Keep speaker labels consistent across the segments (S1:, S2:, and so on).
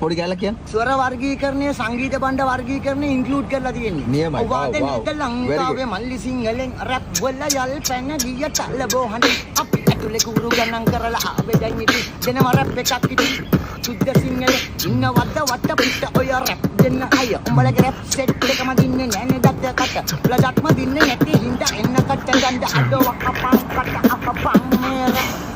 S1: පොඩි කැලක් කියන්නේ.
S2: ස්වර වර්ගීකරණය සංගීත බණ්ඩ වර්ගීකරණය ඉන්ක්ලූඩ් කරලා තියෙන්නේ.
S1: නියමයි.
S2: වාදනයක ලංකාවේ මල්ලි සිංහලෙන් රැප් වල යල් පැන ගිය තලබෝ හඬ අපි ඇතුලේ කුරු ගණන් කරලා ආවේ දැන් ඉතින් දෙනම රැප් එකක් ඉතින් සුද්ධ සිංහල ඉන්නවද වට පිට ඔය රැප් දෙන්න අය උඹලගේ රැප් සෙට් එකම දින්නේ නැනේ දත්ත කට ලඩක්ම දින්නේ නැති හින්දා එන්න කට ගන්න අඩෝ අපපන් කට අපපන් මේ රැප්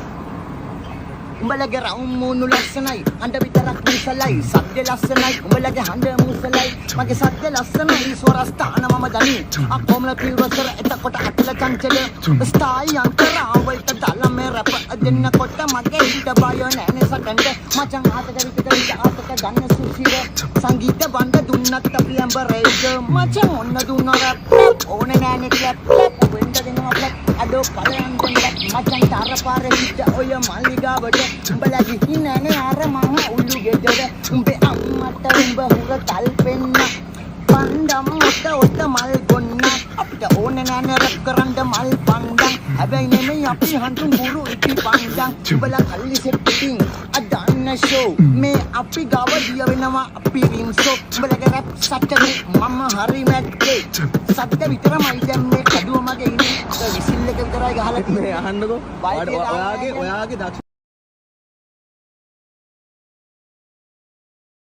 S2: උඹලගේ රවුම් මූණු ලස්සනයි හඬ විතරක් මුසලයි සද්ද ලස්සනයි උඹලගේ හඬ මුසලයි මගේ සද්ද ලස්සනයි ස්වර ස්ථාන මම දනි අකොමල පිරවතර එතකොට අතල චංචල ස්ථායි අන්තරාවල්ට දාලා මේ රැප දෙන්නකොට මගේ හිත බය නැනේ සටන්ට මචං ආතක විතර ආතක ගන්න සුසිර සංගීත බණ්ඩ දුන්නත් අපි අම්බරේජ් මචං ඔන්න දුන්න රැප් ඕනේ නෑනේ ක්ලැප් වෙන්න දෙනවා ක්ලැප් අඩෝ පලයන් දෙන්න මචං තරපාර හිට ඔය මල්ලිගාවට උඹලා ගිහින් නැනේ අර මම උළු ගෙදර උඹේ අම්මට උඹ හුර තල් පෙන්න පණ්ඩම් ඔත මල් ගොන්න අපිට ඕනේ නැනේ රැප් කරන්න මල් පණ්ඩම් හැබැයි නෙමෙයි අපි හඳුන් බුරු ඉති පණ්ඩම් උඹලා කල්ලි සෙට් පිටින් අදන්න ෂෝ මේ අපි ගාව දිය වෙනවා අපි රින්සෝ උඹලගේ රැප් සටනේ මම හරි මැද්දේ සද්ද විතරමයි දැන් මේ කඩුව මගේ ඉන්නේ විසිල් එක විතරයි ගහලා
S1: මේ අහන්නකෝ ඔයාගේ දක්ෂ